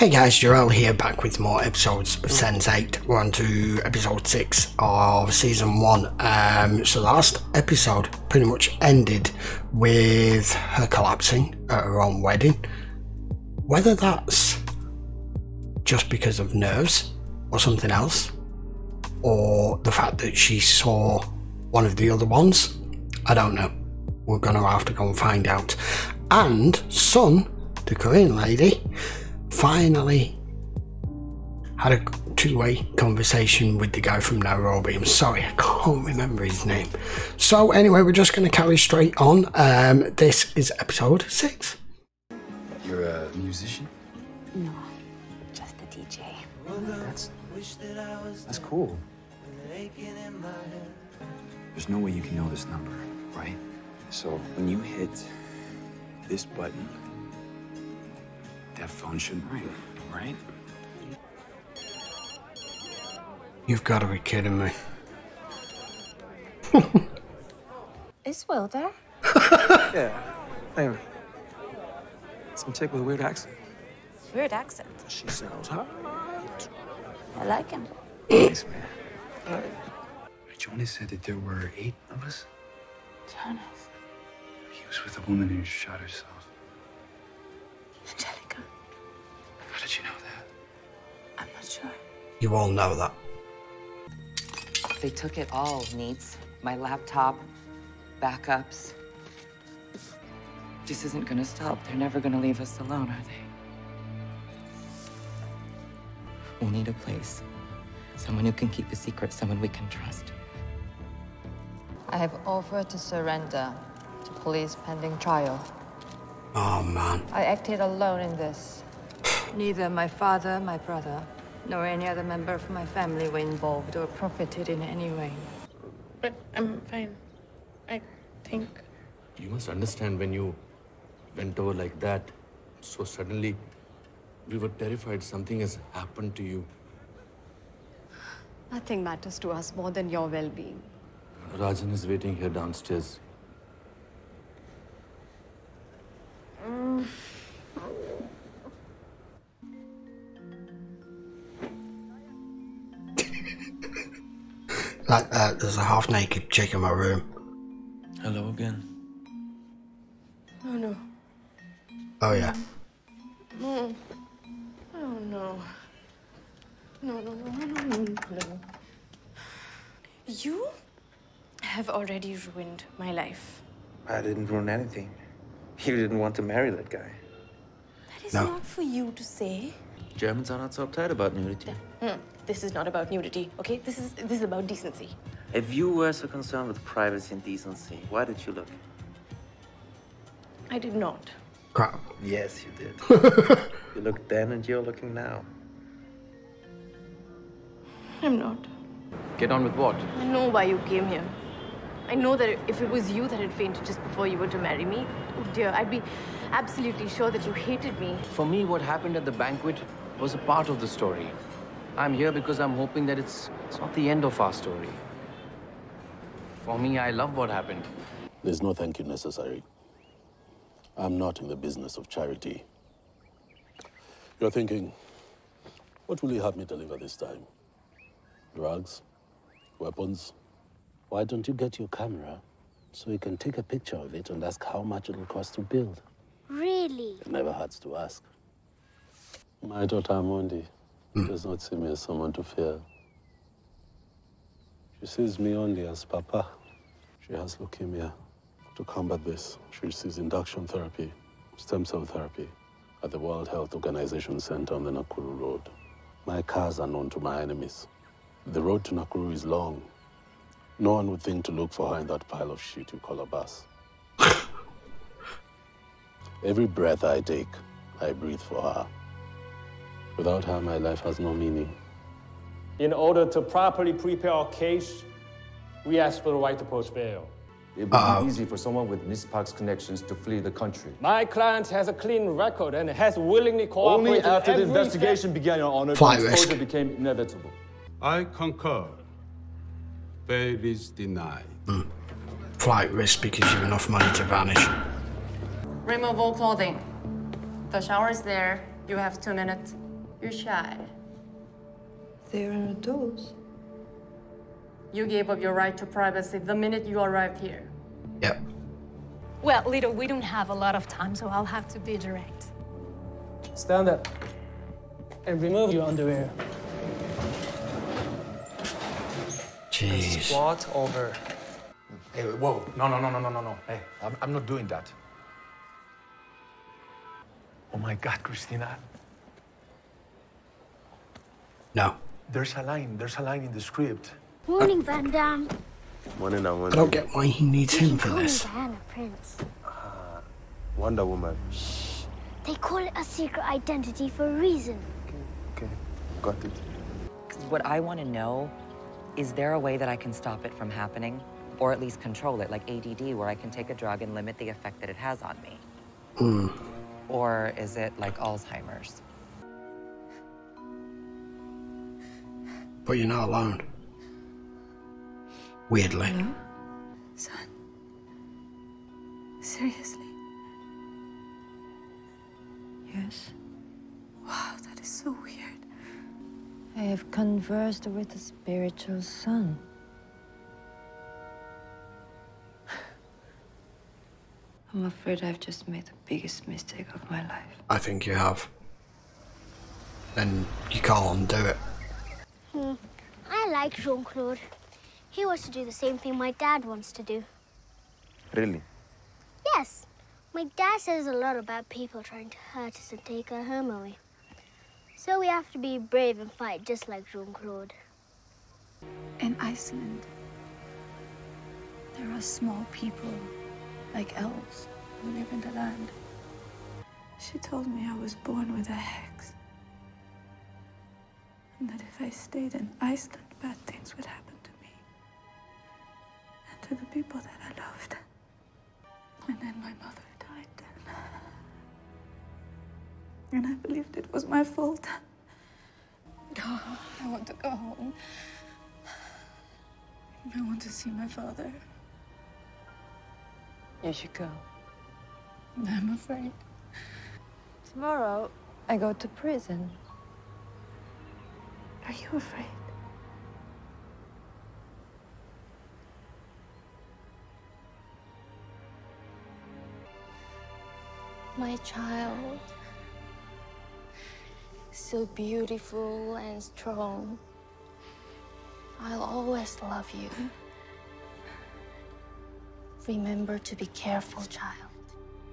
Hey guys, Jarrell here, back with more episodes of Sense8. We're on to episode 6 of season 1. So the last episode pretty much ended with her collapsing at her own wedding. Whether that's just because of nerves or something else, or the fact that she saw one of the other ones, I don't know. We're going to have to go and find out. And Sun, the Korean lady, finally had a two-way conversation with the guy from Nairobi. I'm sorry, I can't remember his name. So anyway, we're just going to carry straight on. This is episode 6. You're a musician? No, just a DJ. That's cool. There's no way you can know this number, right? So when you hit this button, that phone shouldn't ring, right? You've got to be kidding me. Is Will there? Yeah. Hey, some chick with a weird accent. Weird accent. She sounds hot. I like him. Thanks, man. Jonas said that there were 8 of us. Jonas. He was with a woman who shot herself. Angelica. How did you know that? I'm not sure. You all know that. They took it all, Neats. My laptop, backups. This isn't gonna stop. They're never gonna leave us alone, are they? We need a place. Someone who can keep a secret, someone we can trust. I have offered to surrender to police pending trial. Oh man. I acted alone in this. Neither my father, my brother, nor any other member of my family were involved or profited in any way. But I'm fine. I think. You must understand, when you went over like that, so suddenly, we were terrified something has happened to you. Nothing matters to us more than your well-being. Rajan is waiting here downstairs. Like there's a half-naked chick in my room. Hello again. Oh no. Oh yeah. No. Oh no. No. You have already ruined my life. I didn't ruin anything. You didn't want to marry that guy. That is No. not for you to say. Germans are not so uptight about nudity. This is not about nudity, okay? This is about decency. If you were so concerned with privacy and decency, why did you look? I did not. Crap. Yes, you did. You looked then and you're looking now. I'm not. Get on with what? I know why you came here. I know that if it was you that had fainted just before you were to marry me, oh dear, I'd be absolutely sure that you hated me. For me, what happened at the banquet was a part of the story. I'm here because I'm hoping that it's not the end of our story. For me, I love what happened. There's no thank you necessary. I'm not in the business of charity. You're thinking, what will you have me deliver this time? Drugs? Weapons? Why don't you get your camera so you can take a picture of it and ask how much it'll cost to build? Really? It never hurts to ask. My daughter Amondi does not see me as someone to fear. She sees me only as Papa. She has leukemia. To combat this, she receives induction therapy, stem cell therapy, at the World Health Organization Center on the Nakuru Road. My cars are known to my enemies. The road to Nakuru is long. No one would think to look for her in that pile of shit you call a bus. Every breath I take, I breathe for her. Without her, my life has no meaning. In order to properly prepare our case, we ask for the right to post bail. It would be easy for someone with Miss Park's connections to flee the country. My client has a clean record and has willingly cooperated. Only after the investigation began, Your Honor, Flight the risk. exposure became inevitable. I concur. Bail is denied. Flight risk because you've enough money to vanish. Remove all clothing. The shower is there. You have 2 minutes. You're shy. They're adults. You gave up your right to privacy the minute you arrived here. Yep. Well, Lito, we don't have a lot of time, so I'll have to be direct. Stand up and remove your underwear. Jeez. Squat over. Hey, whoa. No. Hey, I'm not doing that. Oh my God, Christina. No. There's a line in the script. Morning, Van Damme. Morning, I don't get why he needs him for Call me this. Diana Prince. Wonder Woman. They call it a secret identity for a reason. Okay, got it. What I want to know, is there a way that I can stop it from happening? Or at least control it, like ADD, where I can take a drug and limit the effect that it has on me? Or is it like Alzheimer's? But you're not alone. Weirdly. No? Son. Seriously? Yes. Wow, that is so weird. I have conversed with a spiritual son. I'm afraid I've just made the biggest mistake of my life. I think you have. And you can't undo it. I like Jean-Claude. He wants to do the same thing my dad wants to do. Really? Yes. My dad says a lot about people trying to hurt us and take our home away. So we have to be brave and fight just like Jean-Claude. In Iceland, there are small people, like elves, who live in the land. She told me I was born with a hex. And that if I stayed in Iceland, bad things would happen to me. And to the people that I loved. And then my mother died then. And I believed it was my fault. Oh, I want to go home. I want to see my father. You should go. I'm afraid. Tomorrow, I go to prison. Are you afraid? My child. So beautiful and strong. I'll always love you. Remember to be careful, child.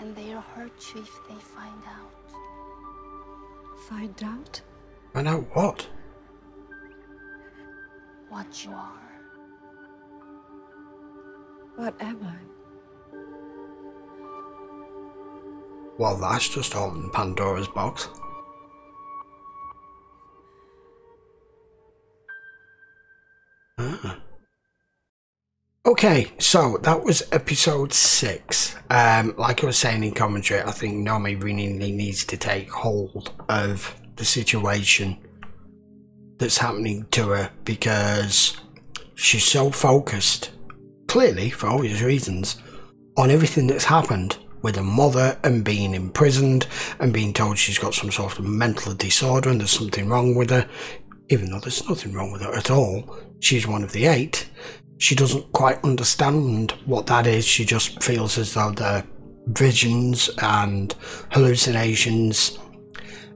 And they'll hurt you if they find out. Find out? Find out what? What you are. What am I? Well, that's just opened Pandora's box. Okay, so that was episode 6. Like I was saying in commentary, I think Nomi really needs to take hold of the situation that's happening to her, because she's so focused, clearly for obvious reasons, on everything that's happened with her mother and being imprisoned and being told she's got some sort of mental disorder and there's something wrong with her, even though there's nothing wrong with her at all. She's one of the 8. She doesn't quite understand what that is. She just feels as though they're visions and hallucinations,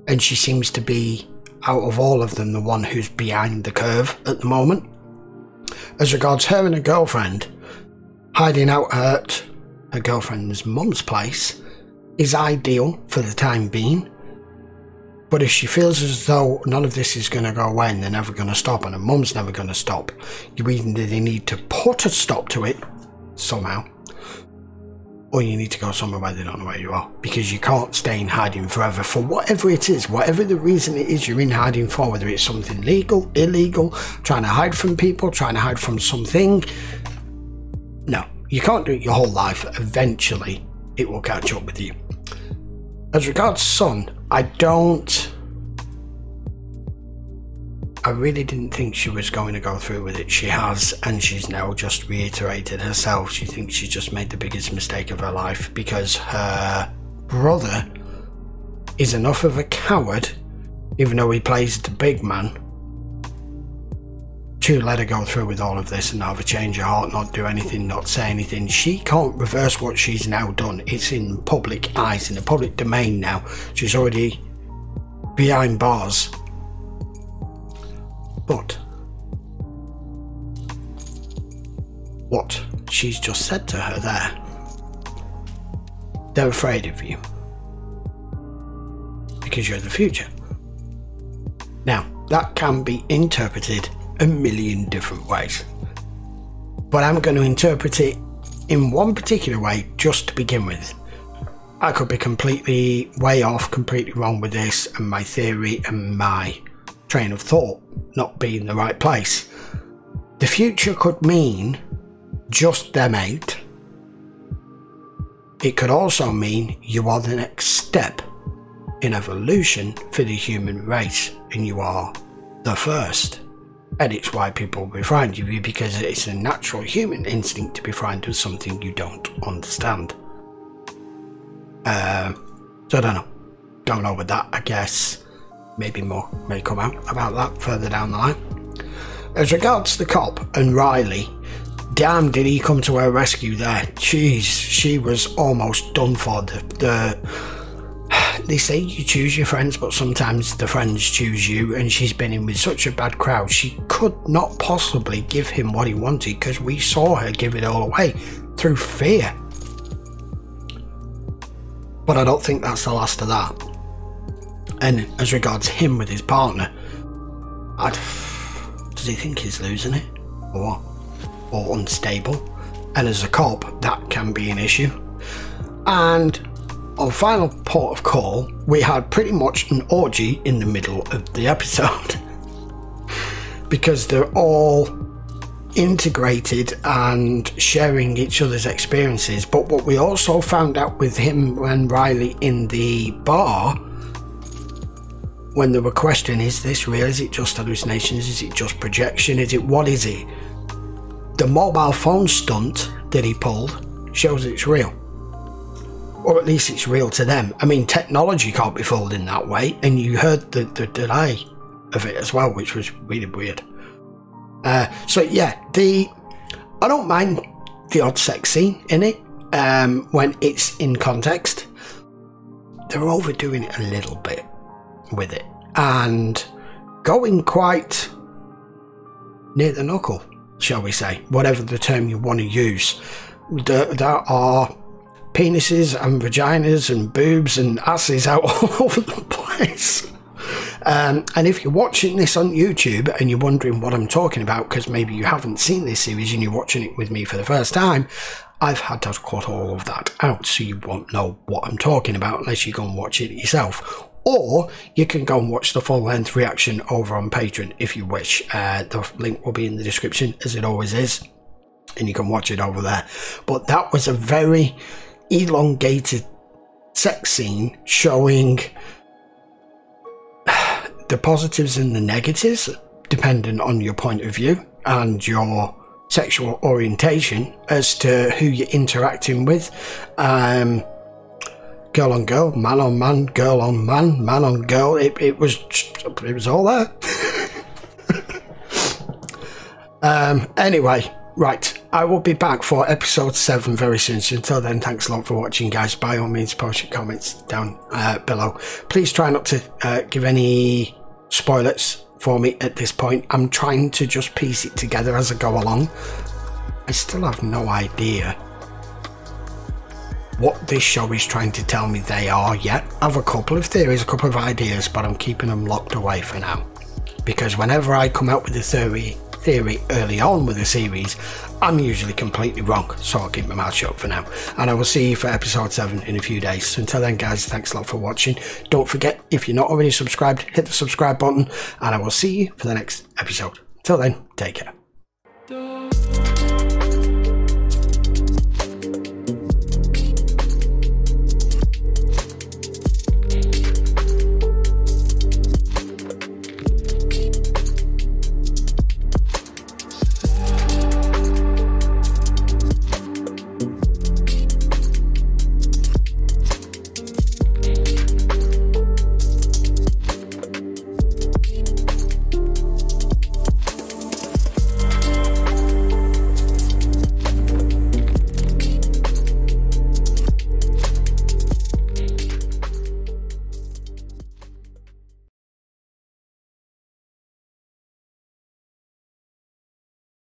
and she seems to be, out of all of them, the one who's behind the curve at the moment. As regards her and her girlfriend, hiding out at her girlfriend's mum's place is ideal for the time being. But if she feels as though none of this is going to go away and they're never going to stop and her mum's never going to stop, you either need to put a stop to it somehow, or you need to go somewhere where they don't know where you are, because you can't stay in hiding forever for whatever it is, whatever the reason it is you're in hiding for, whether it's something legal, illegal, trying to hide from people, trying to hide from something. No, you can't do it your whole life. Eventually it will catch up with you. As regards Sun, I really didn't think she was going to go through with it. She has, and she's now just reiterated herself. She thinks she just made the biggest mistake of her life, because her brother is enough of a coward even though he plays the big man, to let her go through with all of this and have a change of heart, not do anything, not say anything. She can't reverse what she's now done. It's in public eyes, in the public domain now. She's already behind bars. But what she's just said to her there, they're afraid of you because you're the future. Now, that can be interpreted a million different ways, but I'm going to interpret it in one particular way just to begin with. I could be completely way off, completely wrong with this, and my theory and my train of thought not be in the right place. The future could mean just them 8. It could also mean you are the next step in evolution for the human race, and you are the first. And it's why people befriend you, because it's a natural human instinct to befriend with something you don't understand. So I don't know with that. I guess maybe more may come out about that further down the line. As regards the cop and Riley, damn did he come to her rescue there. Jeez, she was almost done for. They say you choose your friends, but sometimes the friends choose you, and she's been in with such a bad crowd. She could not possibly give him what he wanted, because we saw her give it all away through fear. But I don't think that's the last of that. And as regards him with his partner, does he think he's losing it? Or what? Or unstable? And as a cop, that can be an issue. And on final port of call, we had pretty much an orgy in the middle of the episode. Because they're all integrated and sharing each other's experiences. But what we also found out with him and Riley in the bar, when they were questioning, is this real? Is it just hallucinations? Is it just projection? What is it? The mobile phone stunt that he pulled shows it's real. Or at least it's real to them. I mean, technology can't be fooled in that way, and you heard the delay of it as well, which was really weird. So yeah, I don't mind the odd sex scene in it when it's in context. They're overdoing it a little bit with it and going quite near the knuckle, shall we say, whatever the term you want to use. There are penises and vaginas and boobs and asses out all over the place. And if you're watching this on YouTube and you're wondering what I'm talking about, because maybe you haven't seen this series and you're watching it with me for the first time, I've had to cut all of that out, so you won't know what I'm talking about unless you go and watch it yourself. Or you can go and watch the full-length reaction over on Patreon if you wish. The link will be in the description, as it always is, and you can watch it over there. But that was a very elongated sex scene showing the positives and the negatives depending on your point of view and your sexual orientation as to who you're interacting with. Girl on girl, man on man, girl on man, man on girl. It was all there. Anyway, right, I will be back for episode 7 very soon. So until then, thanks a lot for watching, guys. By all means, post your comments down below. Please try not to give any spoilers for me at this point. I'm trying to just piece it together as I go along. I still have no idea what this show is trying to tell me they are yet. I have a couple of theories, a couple of ideas, but I'm keeping them locked away for now. Because whenever I come out with a theory early on with a series, I'm usually completely wrong, so I'll keep my mouth shut for now, and I will see you for episode 7 in a few days. So until then, guys, thanks a lot for watching. Don't forget, if you're not already subscribed, hit the subscribe button, and I will see you for the next episode. Till then, take care.